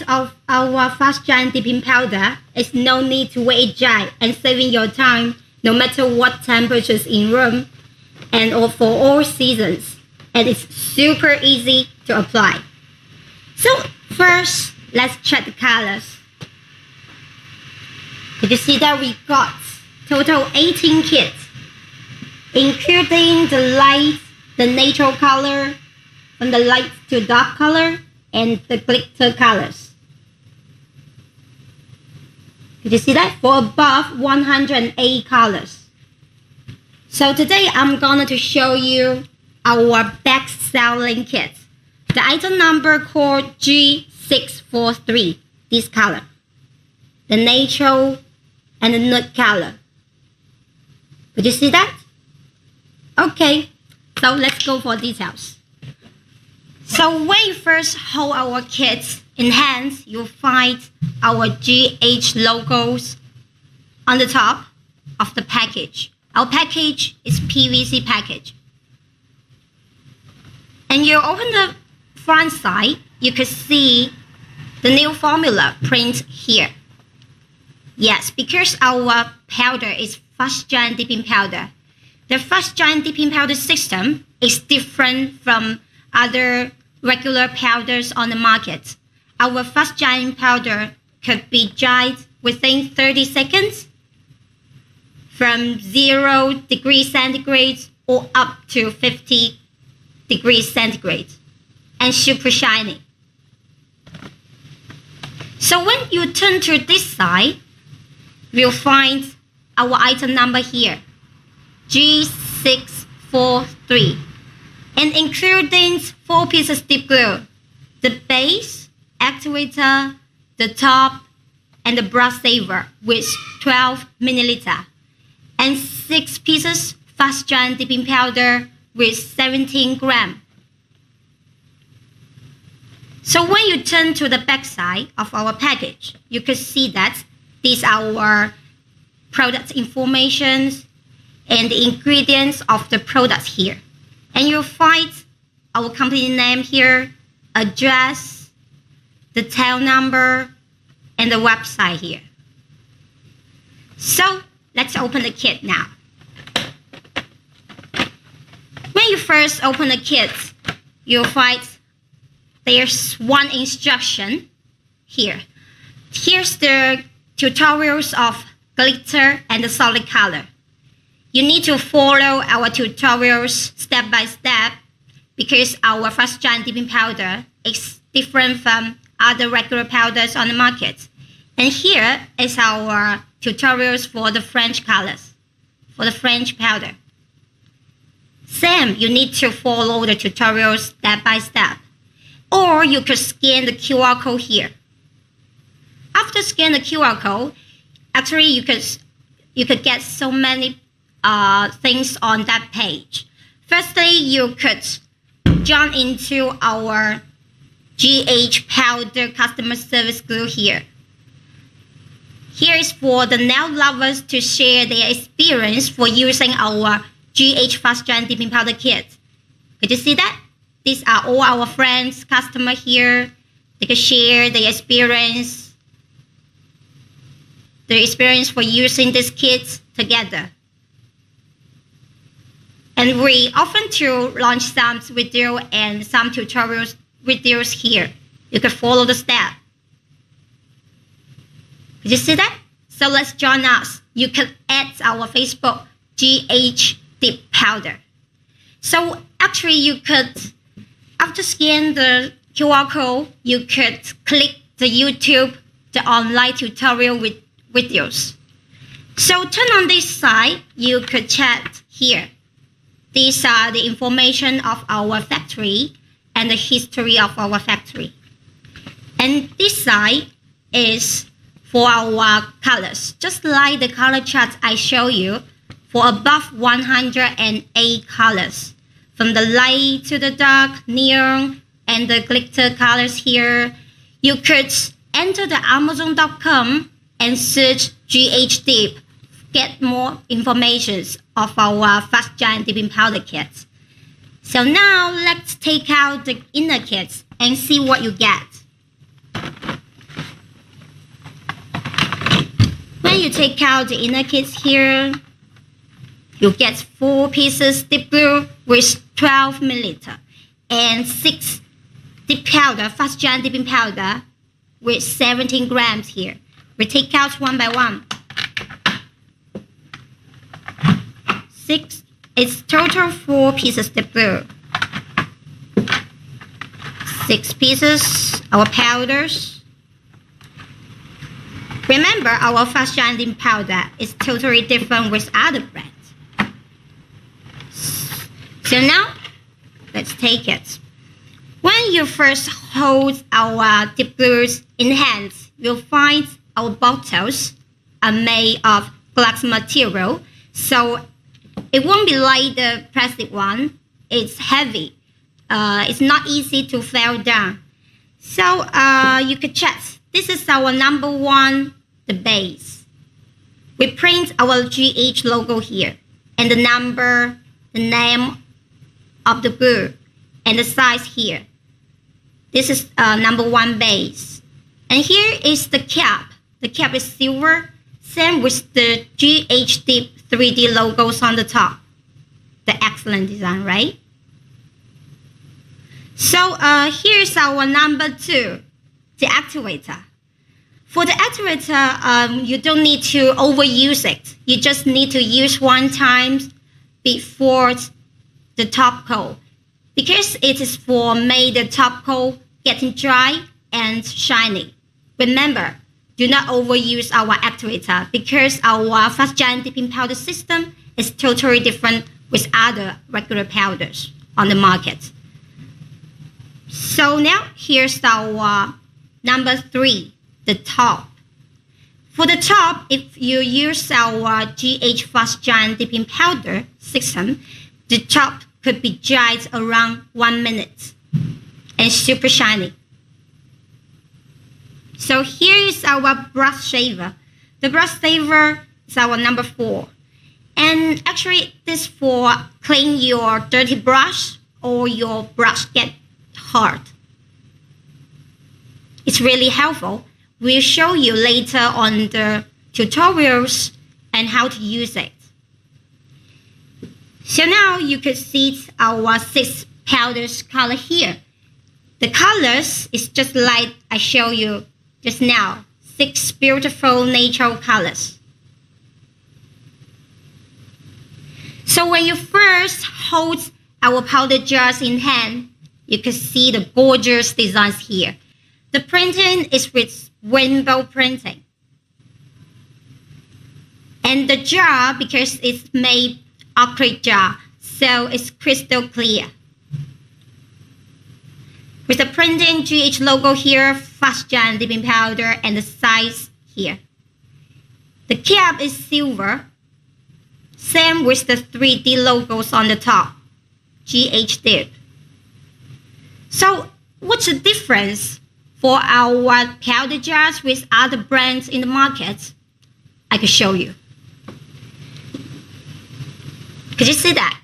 of our fast giant dipping powder is no need to wait dry and saving your time no matter what temperatures in room and for all seasons. And it's super easy to apply. So first, let's check the colors. Did you see that we got total 18 kits, including the light, the natural color, from the light to dark color, and the glitter colors. Did you see that? For above 108 colors. So today I'm going to show you our best-selling kit. The item number called G643, this color. The natural and the nude color. Did you see that? Okay, so let's go for details. So when you first hold our kits in hands, you'll find our GH logos on the top of the package. Our package is PVC package. And you open the front side, you can see the new formula print here. Yes, because our powder is fast giant dipping powder. The fast giant dipping powder system is different from other regular powders on the market. Our fast giant powder could be dried within 30 seconds from 0 degrees centigrade or up to 50 degrees centigrade and super shiny. So when you turn to this side, you'll find our item number here, G643, and including 4 pieces dip glue, the base, activator, the top, and the brush saver with 12 milliliter, and 6 pieces fast giant dipping powder with 17 gram. So when you turn to the back side of our package, you can see that these are our product information and the ingredients of the products here. And you'll find our company name here, address, the tail number, and the website here. So let's open the kit now. When you first open the kit, you'll find there's one instruction here. Here's the tutorials of glitter and the solid color. You need to follow our tutorials step by step because our fast giant dipping powder is different from other regular powders on the market. And here is our tutorials for the French colors, for the French powder. Same, you need to follow the tutorials step by step. Or you could scan the QR code here. After scan the QR code, actually you could get so many things on that page. Firstly, you could jump into our GH powder customer service group here. Here is for the nail lovers to share their experience for using our GH fast giant dipping powder kit. Could you see that? These are all our friends, customers here. They can share their experience for using this kit together. And we often to launch some video and some tutorials videos here. You can follow the step. Did you see that? So let's join us. You can add our Facebook GHDIP powder. So actually you could, after scan the QR code, you could click the YouTube, the online tutorial with videos. So turn on this side, you could check here. These are the information of our factory and the history of our factory. And this side is for our colors. Just like the color chart I show you, for above 108 colors. From the light to the dark, neon, and the glitter colors here. You could enter the Amazon.com and search GHDIP. Get more information of our fast giant dipping powder kits. So now let's take out the inner kits and see what you get. When you take out the inner kits here, you get 4 pieces dip glue with 12 milliliter and 6 dip powder, fast giant dipping powder with 17 grams here. We take out one by one. 6, it's total 4 pieces dip glue. 6 pieces, our powders. Remember, our fast giant dipping powder is totally different with other brands. So now, let's take it. When you first hold our dip glues in hands, you'll find our bottles are made of glass material, so it won't be like the plastic one. It's heavy. It's not easy to fall down. So you can check. This is our number 1, the base. We print our GH logo here, and the number, the name of the glue, and the size here. This is number 1 base. And here is the cap. The cap is silver, same with the GHDIP 3D logos on the top. The excellent design, right? So here's our number 2, the activator. For the activator, you don't need to overuse it. You just need to use one time before the top coat, because it is for made the top coat getting dry and shiny. Remember, do not overuse our activator because our fast giant dipping powder system is totally different with other regular powders on the market. So now here's our number 3, the top. For the top, if you use our GH fast giant dipping powder system, the top could be dried around 1 minute and super shiny. So here is our brush shaver. The brush shaver is our number 4. And actually this for clean your dirty brush or your brush get hard. It's really helpful. We'll show you later on the tutorials and how to use it. So now you can see our 6 powders color here. The colors is just like I showed you just now. 6 beautiful natural colors. So when you first hold our powder jars in hand, you can see the gorgeous designs here. The printing is with rainbow printing. And the jar, because it's made acrylic jar, so it's crystal clear. With the printing GH logo here, fast giant dipping powder, and the size here. The cap is silver, same with the 3D logos on the top, GHDIP. So what's the difference for our powder jars with other brands in the market? I can show you. Could you see that?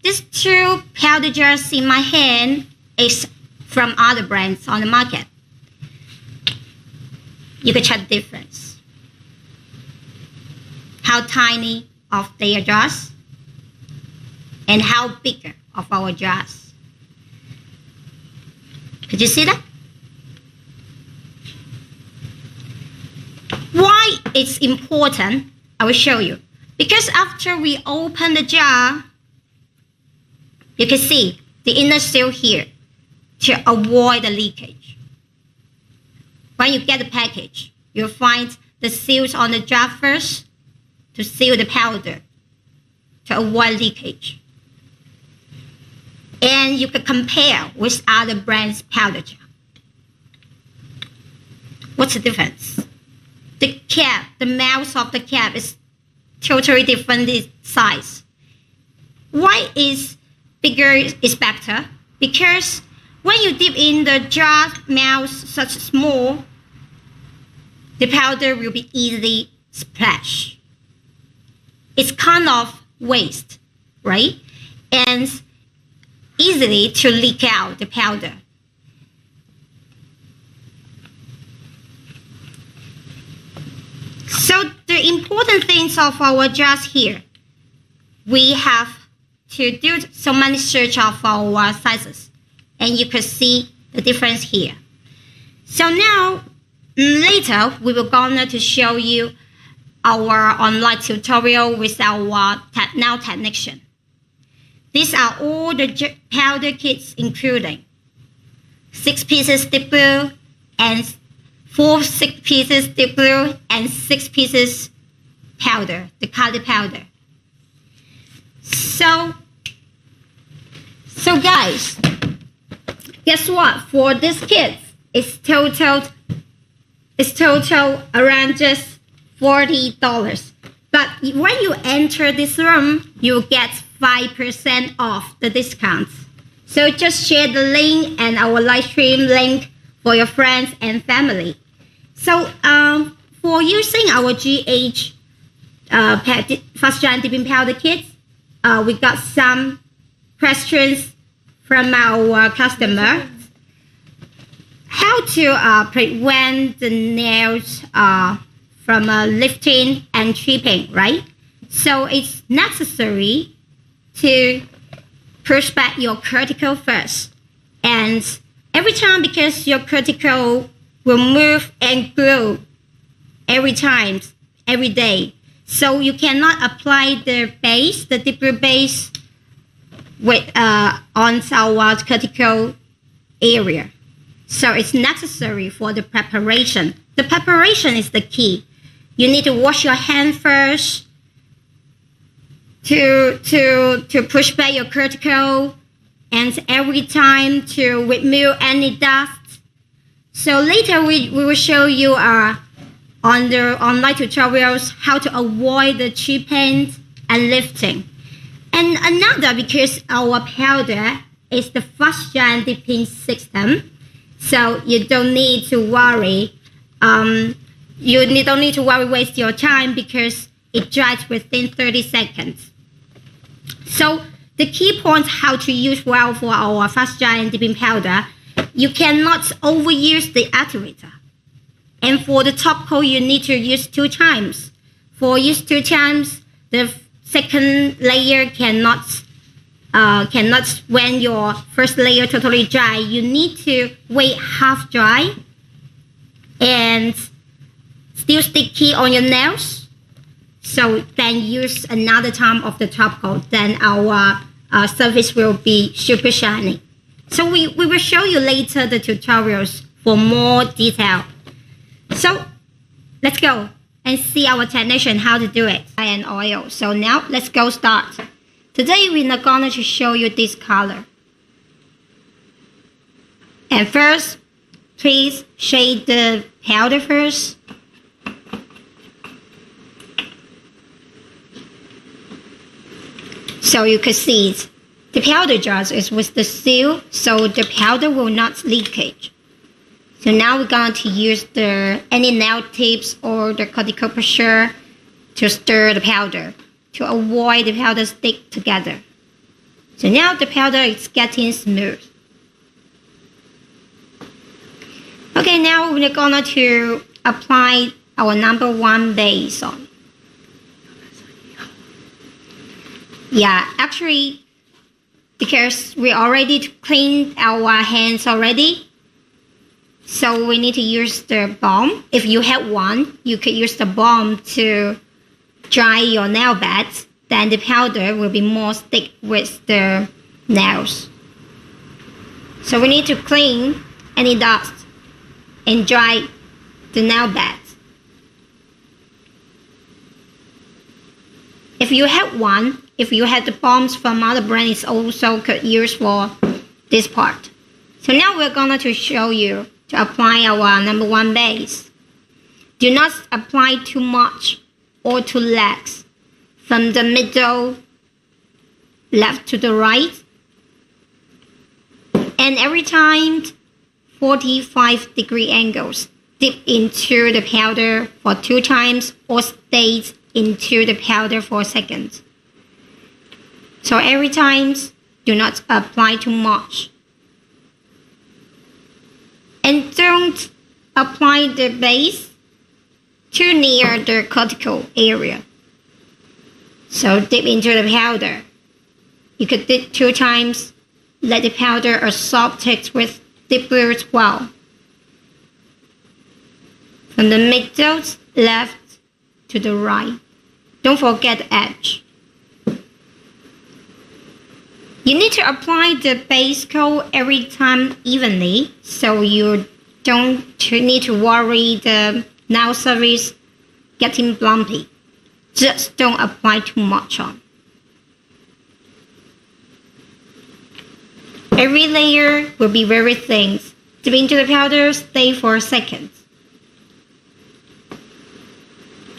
These 2 powder jars in my hand is from other brands on the market. You can check the difference. How tiny of their jars and how bigger of our jars. Could you see that? Why it's important, I will show you. Because after we open the jar, you can see the inner seal here to avoid the leakage. When you get the package, you'll find the seals on the jar first to seal the powder to avoid leakage. And you can compare with other brands' powder jar. What's the difference? The cap, the mouth of the cap is totally different in size. Why is bigger is better? Because when you dip in the jar mouth such small, the powder will be easily splash. It's kind of waste, right? And easily to leak out the powder. So the important things of our jars here, we have to do so many search of our sizes, and you could see the difference here. So now, later, we will gonna to show you our online tutorial with our nail technician. These are all the powder kits including 6 pieces deep blue and 4 6 pieces deep blue and 6 pieces powder, the color powder. So guys, guess what? For this kit, it's total around just $40. But when you enter this room, you get 5% off the discounts. So just share the link and our live stream link for your friends and family. So for using our GH Fast Giant Dipping Powder kits, we got some questions from our customer. How to prevent the nails from lifting and chipping, right? So it's necessary to push back your cuticle first. And every time, because your cuticle will move and grow every time, every day. So you cannot apply the base, the deep blue base, with on our cuticle area. So it's necessary for the preparation. The preparation is the key. You need to wash your hand first to push back your cuticle, and every time to remove any dust. So later we will show you on the online tutorials how to avoid the chipping and lifting. And another, because our powder is the fast giant dipping system, so you don't need to worry. You don't need to worry, waste your time, because it dries within 30 seconds. So the key points how to use well for our fast giant dipping powder, you cannot overuse the activator. And for the top coat, you need to use 2 times. For use 2 times, the second layer cannot when your first layer totally dry. You need to wait half dry and still sticky on your nails. So then use another time of the top coat. Then our surface will be super shiny. So we will show you later the tutorials for more detail. So let's go and see our technician how to do it. And oil. So now let's go start. Today we're not going to show you this color. And first, please shade the powder first. So you can see it. The powder jars is with the seal, so the powder will not leakage. So now we're going to use any nail tips or the cuticle pressure to stir the powder to avoid the powder stick together. So now the powder is getting smooth. Okay, now we're going to apply our number 1 base on. Yeah, actually, because we already cleaned our hands already, so we need to use the balm. If you have one, you could use the balm to dry your nail beds. Then the powder will be more stick with the nails. So we need to clean any dust and dry the nail beds. If you have one, if you have the balms from other brands, also could use for this part. So now we're going to show you to apply our number 1 base. Do not apply too much or too lax. From the middle left to the right. And every time 45-degree angles. Dip into the powder for 2 times or stay into the powder for a second. So every time, do not apply too much. And don't apply the base too near the cuticle area. So dip into the powder. You could dip 2 times. Let the powder absorb text with dip glue as well. From the middle left to the right. Don't forget the edge. You need to apply the base coat every time evenly, so you don't need to worry the nail surface getting bumpy. Just don't apply too much on. Every layer will be very thin. Dip into the powder, stay for seconds.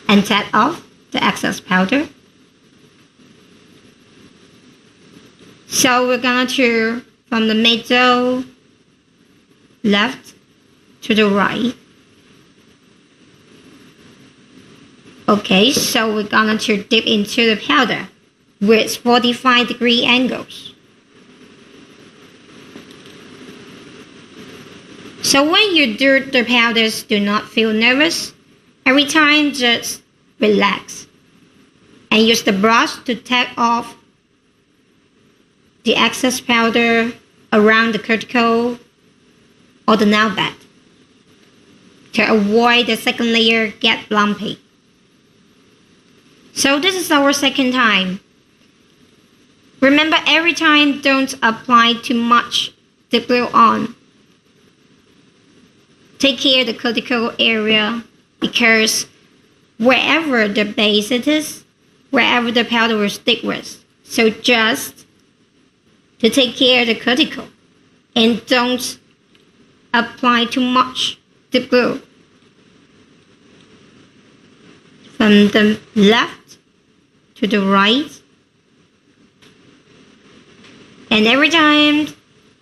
And tap off the excess powder. So we're gonna to from the middle left to the right. Okay, so we're gonna to dip into the powder with 45-degree angles. So when you do the powders, do not feel nervous. Every time, just relax. And use the brush to tap off the excess powder around the cuticle or the nail bed to avoid the second layer get lumpy. So this is our second time. Remember, every time don't apply too much dip glue on. Take care of the cuticle area because wherever the base it is, wherever the powder will stick with. So just to take care of the cuticle and don't apply too much dip glue. From the left to the right. And every time,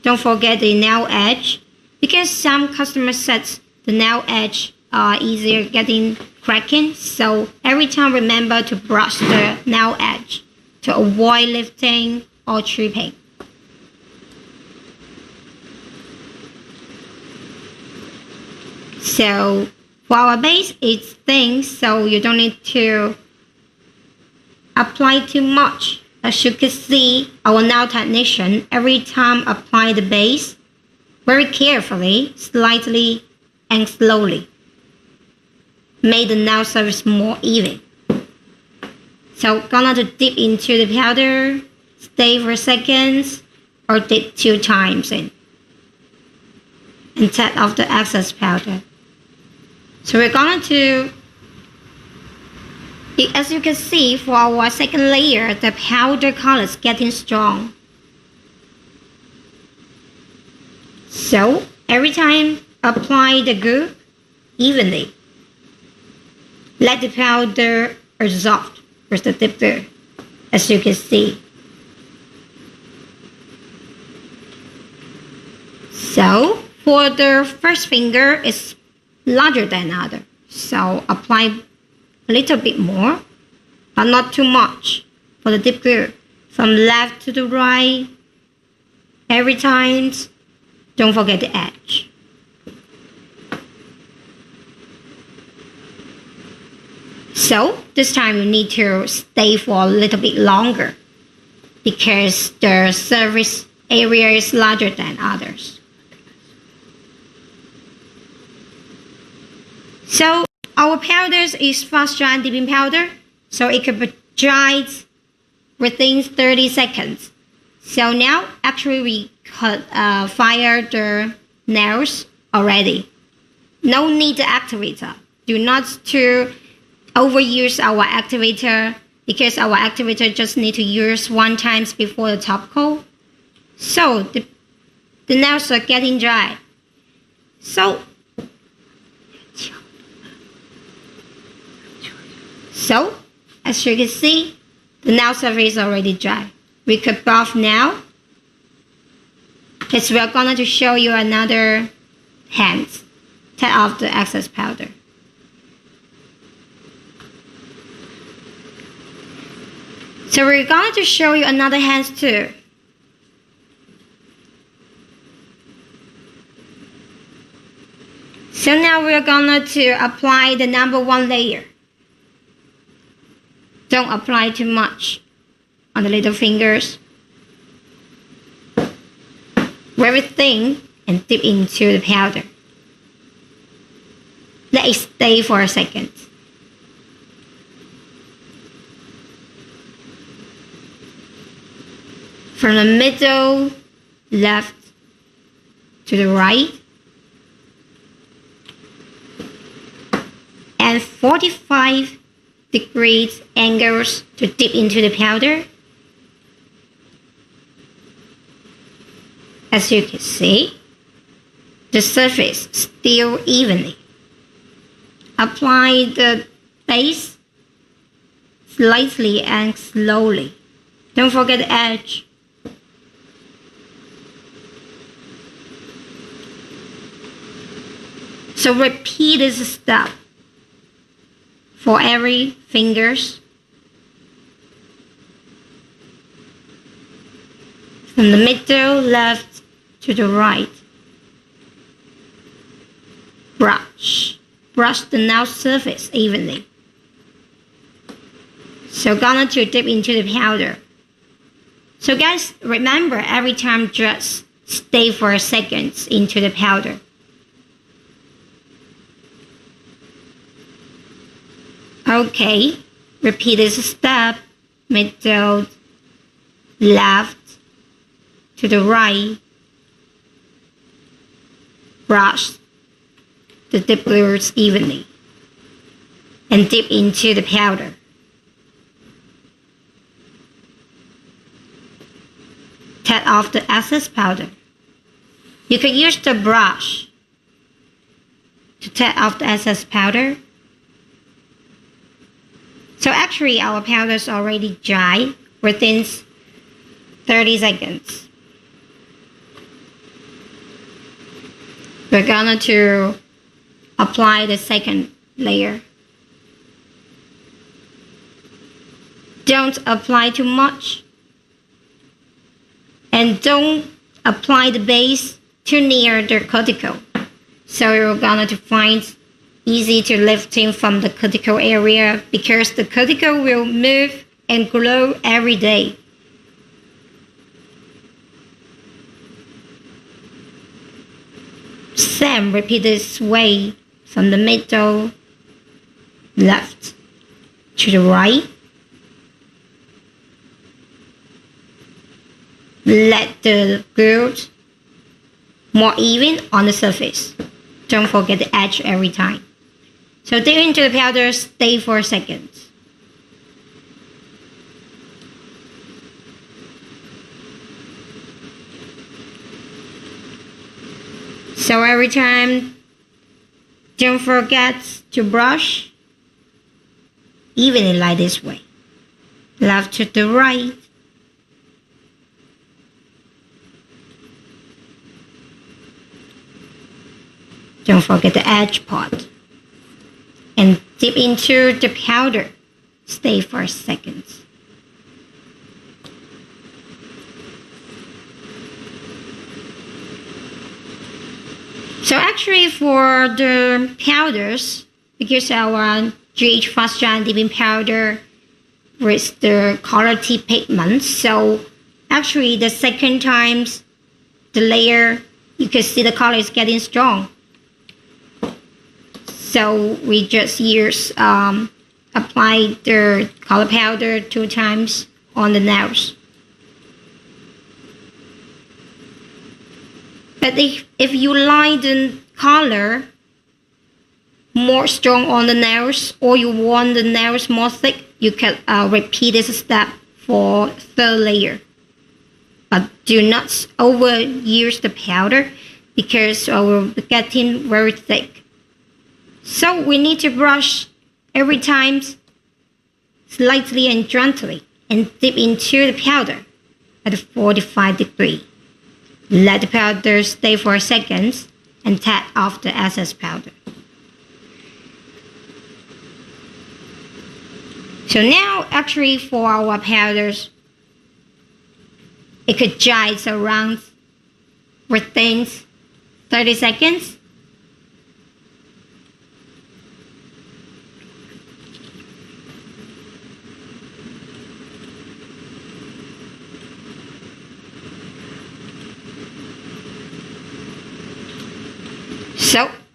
don't forget the nail edge, because some customers said the nail edge are easier getting cracking. So every time remember to brush the nail edge to avoid lifting or tripping. So for our base, it's thin, so you don't need to apply too much. As you can see, our nail technician every time apply the base very carefully, slightly and slowly. Make the nail surface more even. So gonna to dip into the powder, stay for seconds, or dip 2 times in. And tap off the excess powder. So we're going to, as you can see, for our second layer, the powder color is getting strong. So every time, apply the glue evenly. Let the powder absorb with the dip glue, as you can see. So for the first finger, it's larger than other, so apply a little bit more, but not too much for the dip glue. From left to the right, every time, don't forget the edge. So this time you need to stay for a little bit longer because the surface area is larger than others. So our powders is fast dry dipping powder, so it can be dried within 30 seconds. So now actually we could fire the nails already. No need to activator. Do not to overuse our activator because our activator just need to use 1 time before the top coat. So the nails are getting dry. So, as you can see, the nail surface is already dry. We could buff now, because we're going to show you another hand. Take off the excess powder. So we're going to show you another hand too. So now we're gonna to apply the number 1 layer. Don't apply too much on the little fingers. Very thin and dip into the powder. Let it stay for a second. From the middle left to the right. And 45 degrees angles to dip into the powder. As you can see, the surface still evenly. Apply the base slightly and slowly. Don't forget the edge. So repeat this step for every fingers. From the middle left to the right. Brush the nail surface evenly. So gonna to dip into the powder. So guys, remember every time just stay for a second into the powder. Okay, repeat this step, middle left to the right. Brush the dipplers evenly and dip into the powder. Tap off the excess powder. You can use the brush to tap off the excess powder. So actually our powder is already dry within 30 seconds. We're gonna to apply the second layer. Don't apply too much. And don't apply the base too near the cuticle. So you're gonna to find easy to lifting from the cuticle area because the cuticle will move and glow every day. Same, repeat this way from the middle left to the right. Let the glue more even on the surface. Don't forget the edge every time. So dip into the powder, stay for a second. So every time, don't forget to brush evenly like this way. Left to the right. Don't forget the edge part. And dip into the powder. Stay for a second. So actually for the powders, because our GH Fast Giant Dipping Powder with the color T pigment, so actually the second time the layer, you can see the color is getting strong. So we just use apply the color powder 2 times on the nails. But if you like the color more strong on the nails or you want the nails more thick, you can repeat this step for 3rd layer. But do not overuse the powder because it will be getting very thick. So we need to brush every time slightly and gently and dip into the powder at 45 degrees. Let the powder stay for a second and tap off the excess powder. So now actually for our powders, it could dry around within 30 seconds.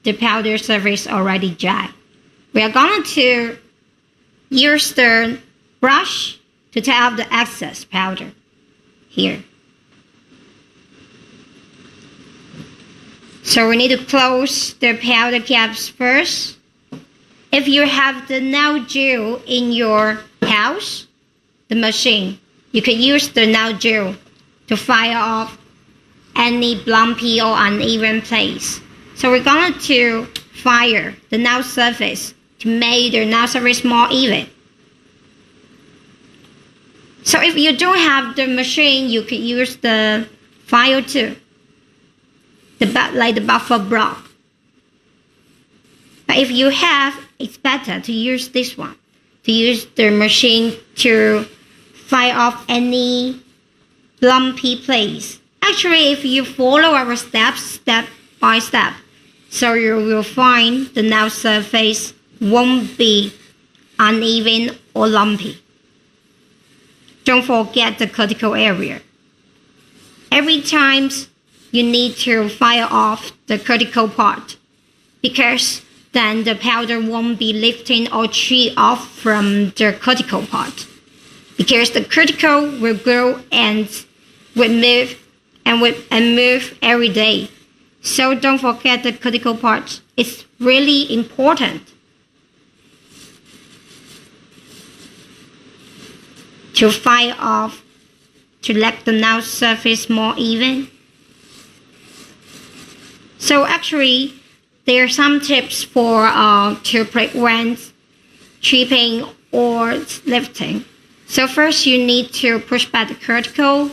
the powder surface already dry. We are going to use the brush to take out the excess powder here. So we need to close the powder caps first. If you have the nail gel in your house, the machine, you can use the nail gel to fire off any lumpy or uneven place. So we're going to fire the nail surface to make the nail surface more even. So if you don't have the machine, you could use the file too, like the buffer block. But if you have, it's better to use this one, to use the machine to fire off any lumpy place. Actually, if you follow our steps step by step, so you will find the nail surface won't be uneven or lumpy. Don't forget the cuticle area. Every time you need to fire off the cuticle part, because then the powder won't be lifting or chewing off from the cuticle part. Because the cuticle will grow and will move and move every day. So don't forget the cuticle part. It's really important to fire off, to let the nail surface more even. So actually, there are some tips for to prevent chipping or lifting. So first, you need to push back the cuticle,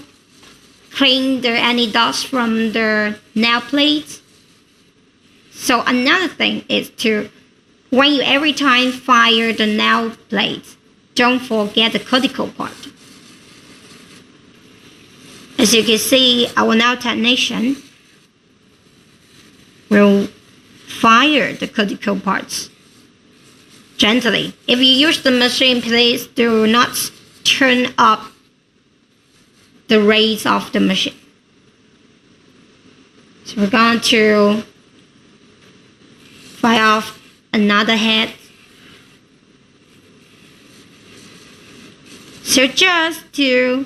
clean any dust from the nail plates. So another thing is to, when you every time fire the nail plates, don't forget the cuticle part. As you can see, our nail technician will fire the cuticle parts gently. If you use the machine, please do not turn up the rates of the machine. So we're going to fire off another head. So just to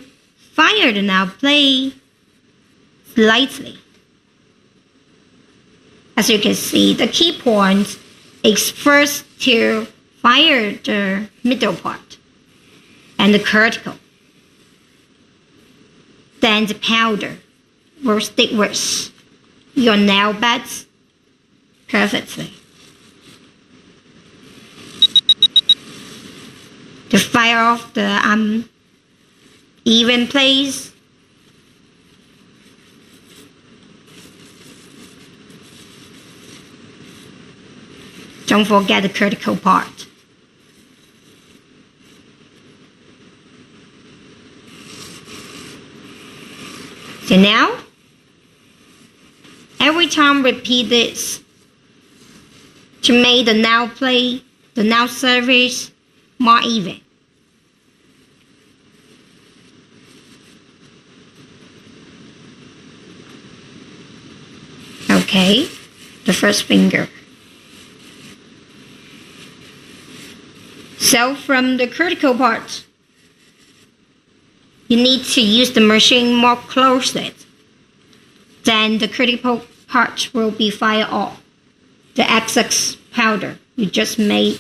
fire the nail plate slightly. As you can see, the key point is first to fire the middle part and the cuticle. Then the powder will stick with your nail beds perfectly. To fire off the even place, don't forget the cuticle part. So now, every time repeat this to make the nail plate, the nail surface more even. Okay, the first finger. So from the cuticle part, you need to use the machine more closely. Then the cuticle part will be fired off. The excess powder you just made.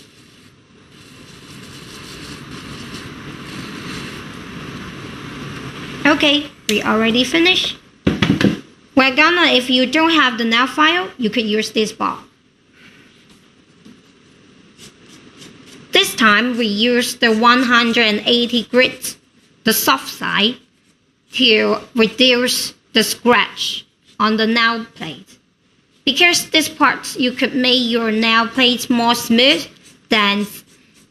Okay, we already finished. We're gonna, if you don't have the nail file, you could use this bar. This time we use the 180 grit, the soft side, to reduce the scratch on the nail plate. Because this part, you could make your nail plate more smooth, then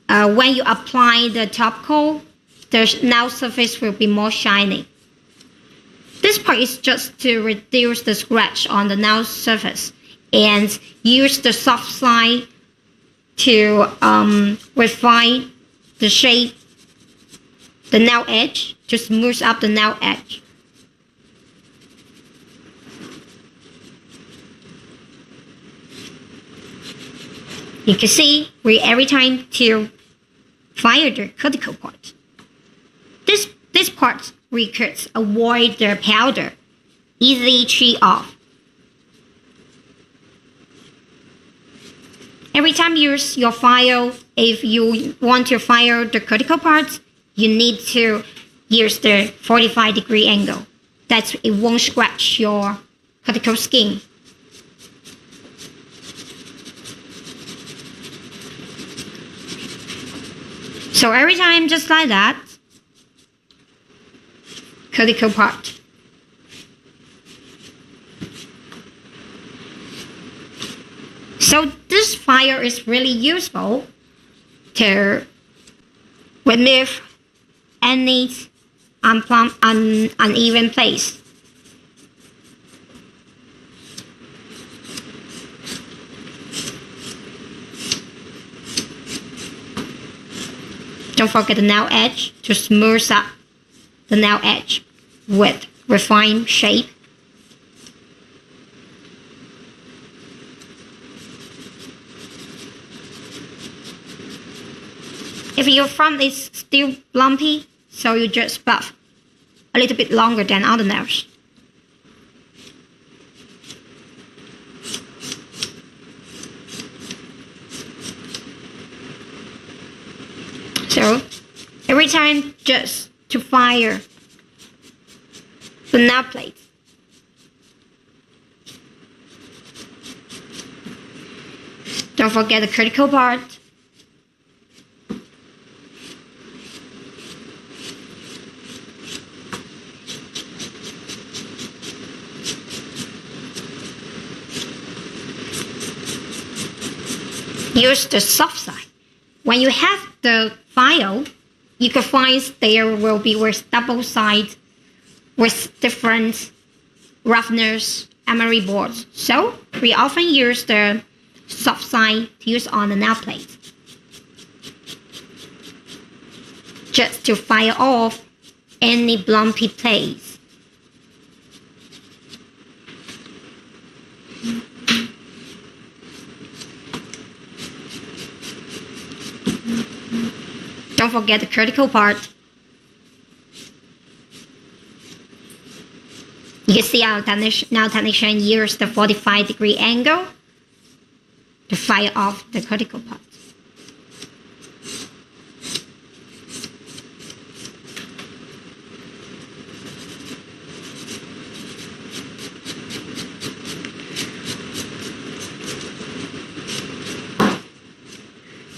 when you apply the top coat, the nail surface will be more shiny. This part is just to reduce the scratch on the nail surface and use the soft side to refine the shape, the nail edge, to smooth up the nail edge. You can see we every time to fire the cuticle part. This part we could avoid the powder, easily tree off. Every time you use your file, if you want to fire the cuticle parts, you need to use the 45-degree angle. That it won't scratch your cuticle skin. So every time, just like that, cuticle part. So this file is really useful to remove any uneven place. Don't forget the nail edge to smooth up the nail edge with refined shape. If your front is still lumpy, so you just buff a little bit longer than other nails. So every time just to fire the nail plate. Don't forget the critical part. Use the soft side. When you have the file, you can find there will be with double side with different roughness emery boards. So we often use the soft side to use on the nail plate, just to fire off any lumpy place. Don't forget the critical part. You can see our nail technician used the 45-degree angle to fire off the critical part.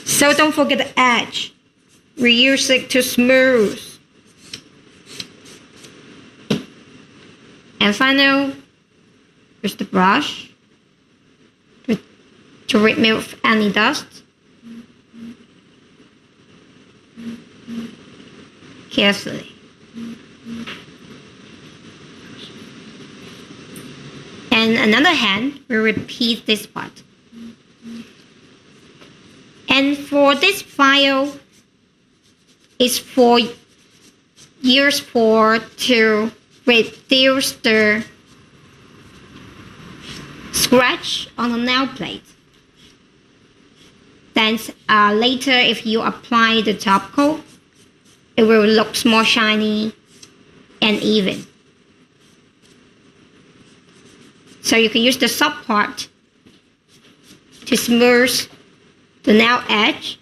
So don't forget the edge. We use it to smooth. And final, use the brush to remove any dust. Carefully. And another hand, we repeat this part. And for this file, it's for years to reduce the scratch on the nail plate. Then later, if you apply the top coat, it will look more shiny and even. So you can use the soft part to smooth the nail edge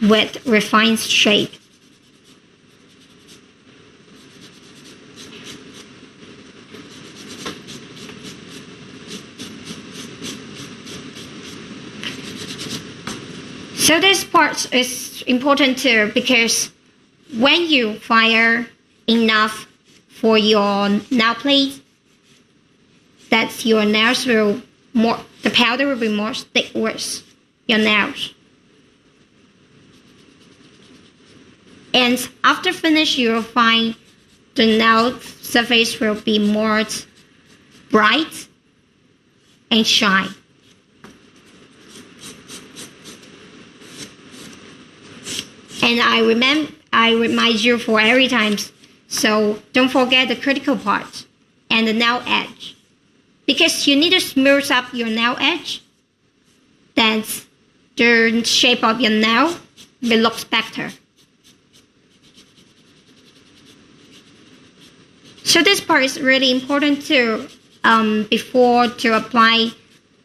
with refined shape. So this part is important too, because when you fire enough for your nail plate, that your nails will more, the powder will be more stick with your nails. And after finish, you will find the nail surface will be more bright and shine. And I remind you for every time, so don't forget the critical part and the nail edge, because you need to smooth up your nail edge then the shape of your nail will look better. So this part is really important too, before to apply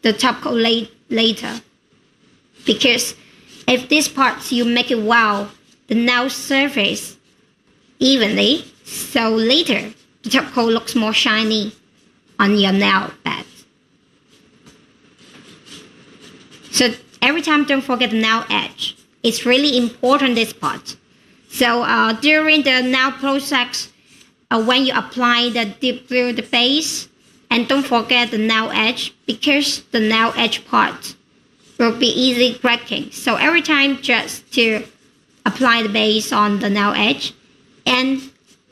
the top coat later. Because if this part you make it well, the nail surface evenly, so later the top coat looks more shiny on your nail bed. So every time don't forget the nail edge. It's really important, this part. So during the nail process, when you apply the dip through the base, and don't forget the nail edge, because the nail edge part will be easy cracking. So every time just to apply the base on the nail edge. And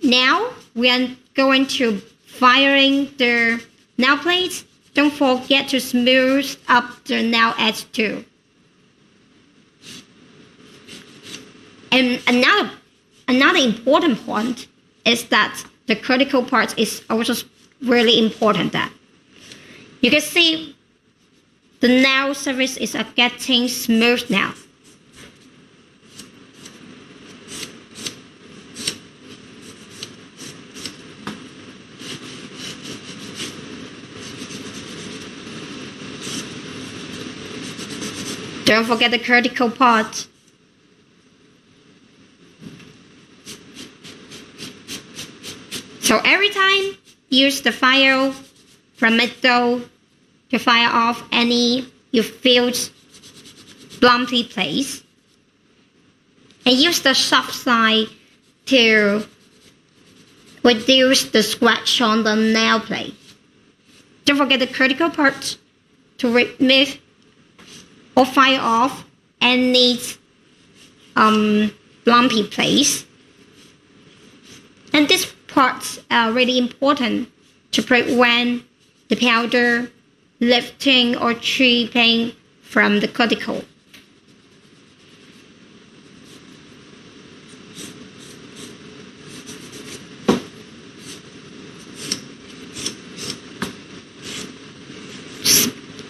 now we are going to firing the nail plates. Don't forget to smooth up the nail edge too. And another important point is that the critical part is also really important. That you can see the nail surface is getting smooth now. Don't forget the critical part. So every time, use the file from middle to fire off any you feel bumpy place. And use the soft side to reduce the scratch on the nail plate. Don't forget the critical part to remove or fire off any bumpy place. And this parts are really important to prevent the powder lifting or tripping from the cuticle.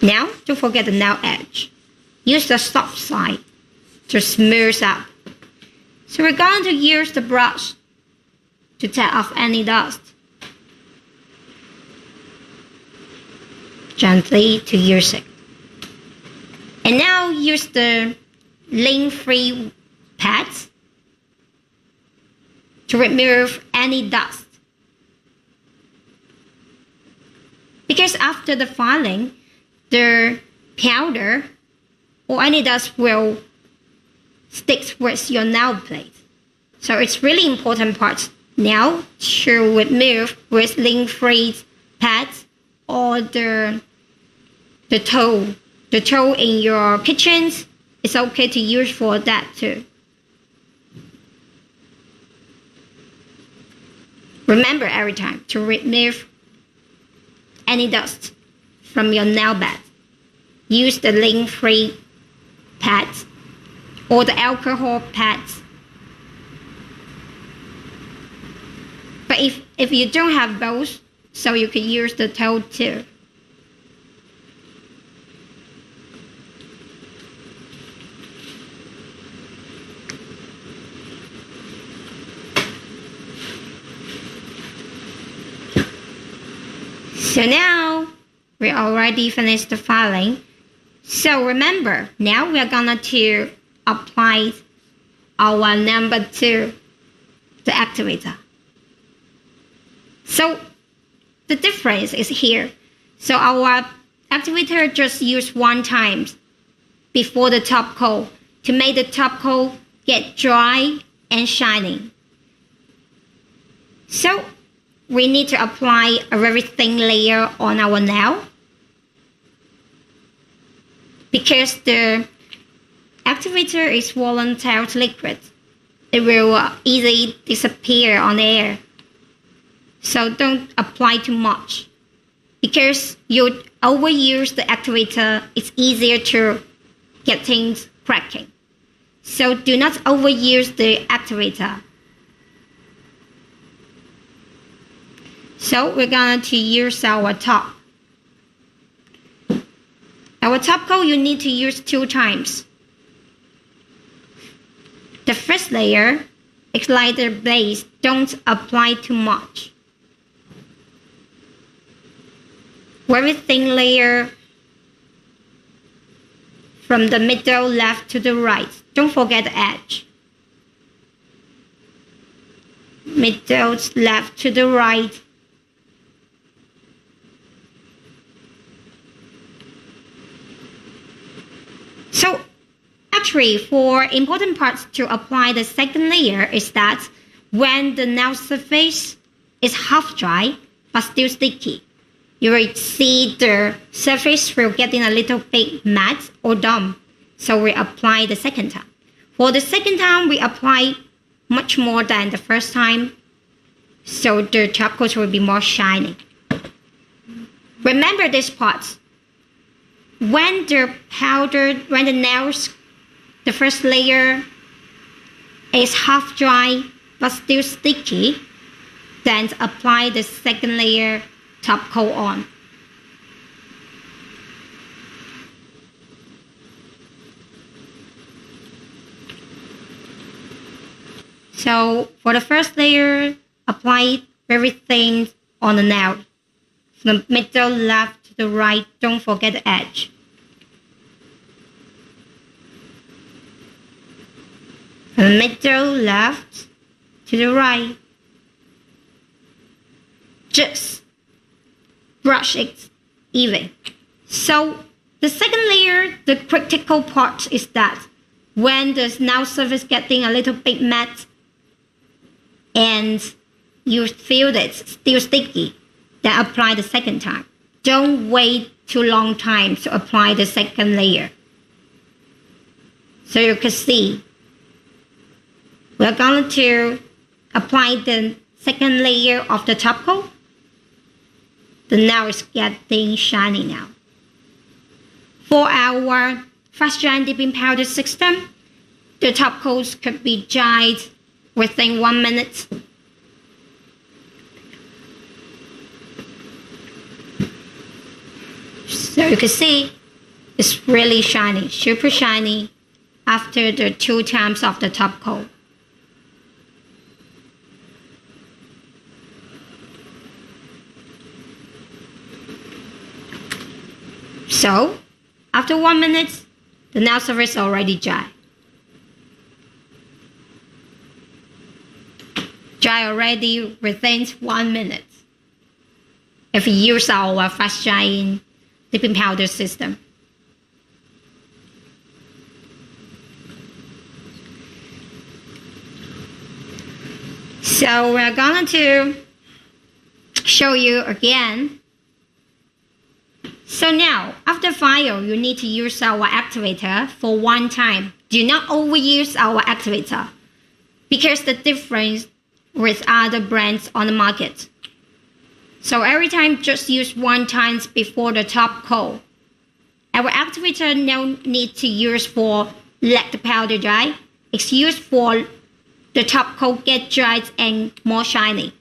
Now, don't forget the nail edge. Use the soft side to smooth up. So we're going to use the brush to take off any dust. Gently to use it. And now use the lint-free pads to remove any dust. Because after the filing, the powder or any dust will stick with your nail plate. So it's really important part now to remove with lint-free pads or the towel. The towel in your kitchens, it's okay to use for that too. Remember every time to remove any dust from your nail bed. Use the lint-free pads or the alcohol pads. But if you don't have both, so you can use the towel too. So now we already finished the filing. So remember, now we are gonna to apply our number 2, the activator. So the difference is here. So our activator just used one time before the top coat to make the top coat get dry and shining. So we need to apply a very thin layer on our nail because the activator is volatile liquid. It will easily disappear on air. So don't apply too much. Because you overuse the activator, it's easier to get things cracking. So do not overuse the activator. So we're going to use our top. Our top coat you need to use 2 times. The first layer is like the base, don't apply too much. Very thin layer from the middle left to the right. Don't forget the edge. Middle left to the right. So actually, for important parts to apply the second layer is that when the nail surface is half dry but still sticky, you will see the surface will getting a little bit matte or dumb. So we apply the second time. For the second time, we apply much more than the first time. So the top coat will be more shiny. Remember this part. When the nails, the first layer is half dry but still sticky, then apply the second layer top coat on. So for the first layer, apply everything on the nail. From the middle left to the right, don't forget the edge. From the middle left to the right. Just brush it even. So the second layer, the critical part is that when the nail surface getting a little bit matte and you feel that it's still sticky, then apply the second time. Don't wait too long time to apply the second layer. So you can see, we're going to apply the second layer of the top coat. The nail is getting shiny now. For our fast drying dipping powder system, the top coats could be dried within 1 minute. So you can see it's really shiny, super shiny after the 2 times of the top coat. So after 1 minute, the nail surface is already dry. Dry already within 1 minute if you use our fast drying dipping powder system. So we're going to show you again. So now, after file, you need to use our activator for 1 time. Do not overuse our activator because the difference with other brands on the market. So every time, just use 1 time before the top coat. Our activator no need to use for let the powder dry. It's used for the top coat get dried and more shiny.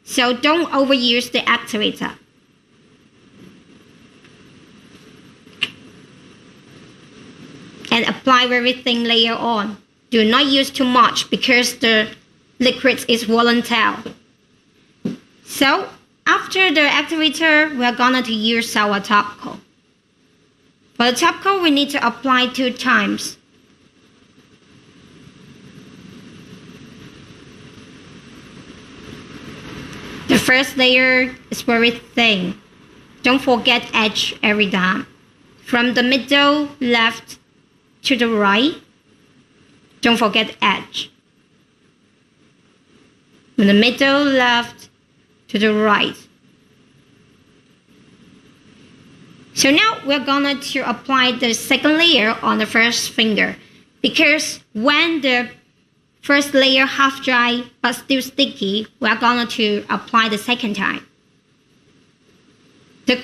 So don't overuse the activator. And apply very thin layer on. Do not use too much because the liquid is volatile. So after the activator, we're going to use our top coat. For the top coat, we need to apply 2 times. The first layer is very thin. Don't forget edge every time. From the middle left to the right, don't forget edge. From the middle left to the right. So now we're going to apply the second layer on the first finger because when the first layer half dry but still sticky, we're going to apply the second time. The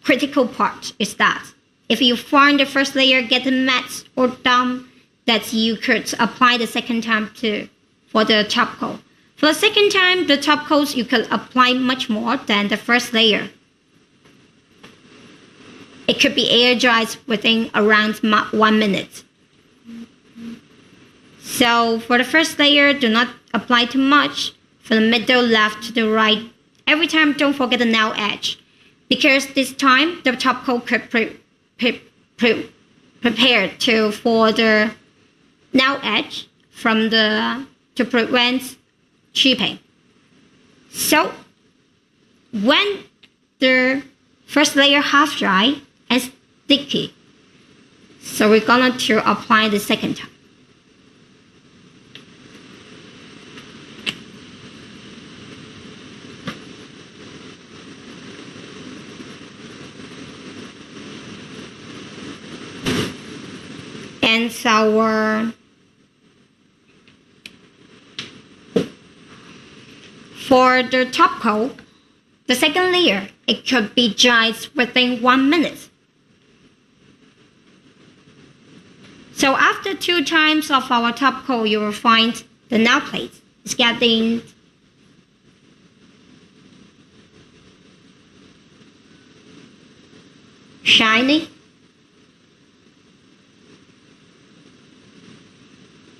critical part is that if you find the first layer getting matte or dumb, that you could apply the second time too for the top coat. For the second time, the top coats you can apply much more than the first layer. It could be air dried within around 1 minute. So for the first layer, do not apply too much. From the middle left to the right. Every time, don't forget the nail edge, because this time the top coat could prepare for the nail edge to prevent chipping. So when the first layer half dry and sticky, so we're gonna to apply the second time. And for the top coat, the second layer, it could be dried within 1 minute. So after 2 times of our top coat, you will find the nail plate is getting shiny.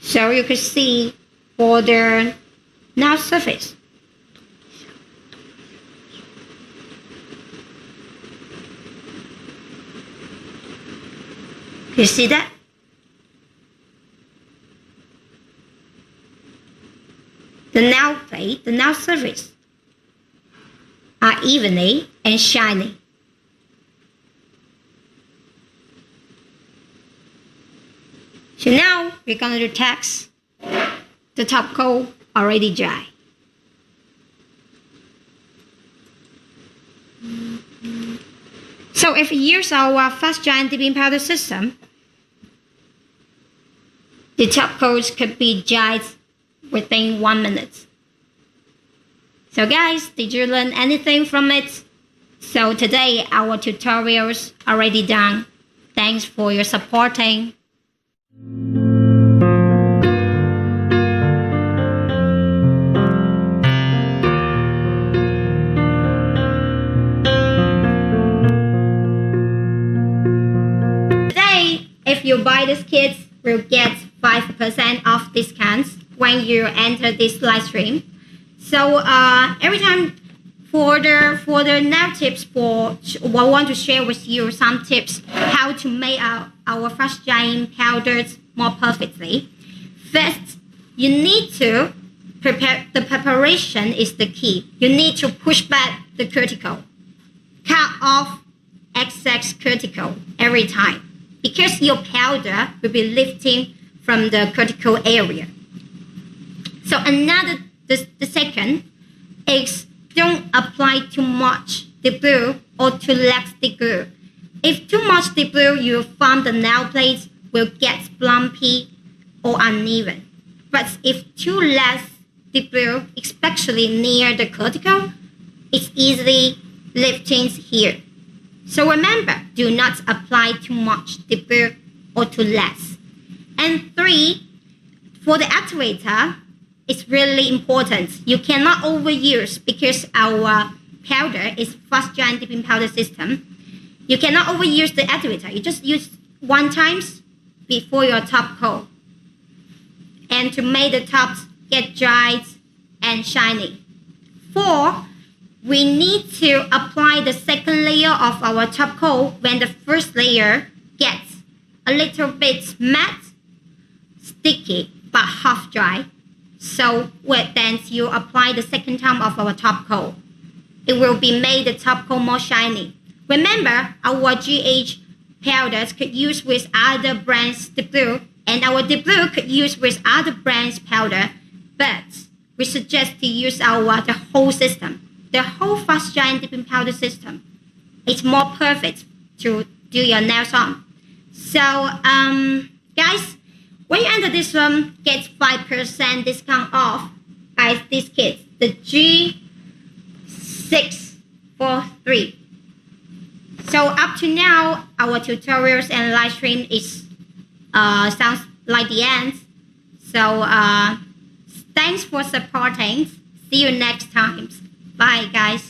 So you can see for the nail surface. You see that? The nail plate, the nail surface are evenly and shiny. So now we're going to test the top coat already dry. So if we use our fast giant dipping powder system, the top coats could be dried within 1 minute. So guys, did you learn anything from it? So today our tutorials already done. Thanks for your supporting. Today, if you buy this kit, you'll get 5% off discounts when you enter this live stream. So every time for the nail tips, I want to share with you some tips how to make our fast drying powders more perfectly. First, you need to prepare. The preparation is the key. You need to push back the cuticle, cut off excess cuticle every time, because your powder will be lifting from the cuticle area. So the second is don't apply too much debris or too less debris. If too much debris, you find the nail plates will get lumpy or uneven. But if too less debris, especially near the cuticle, it's easily lifting here. So remember, do not apply too much debris or too less. And 3, for the activator, it's really important. You cannot overuse, because our powder is fast giant dipping powder system. You cannot overuse the activator. You just use 1 time before your top coat, and to make the tops get dried and shiny. 4, we need to apply the second layer of our top coat when the first layer gets a little bit matte, sticky, but half dry. So then you apply the second time of our top coat. It will be made the top coat more shiny. Remember, our GH powders could use with other brands debut, and our debut could use with other brands powder, but we suggest to use the whole system, the whole fast giant dipping powder system. It's more perfect to do your nails on. So guys, when you enter this room, get 5% discount off by this kit, the G643. So up to now, our tutorials and live stream is sounds like the end. So thanks for supporting. See you next time. Bye guys.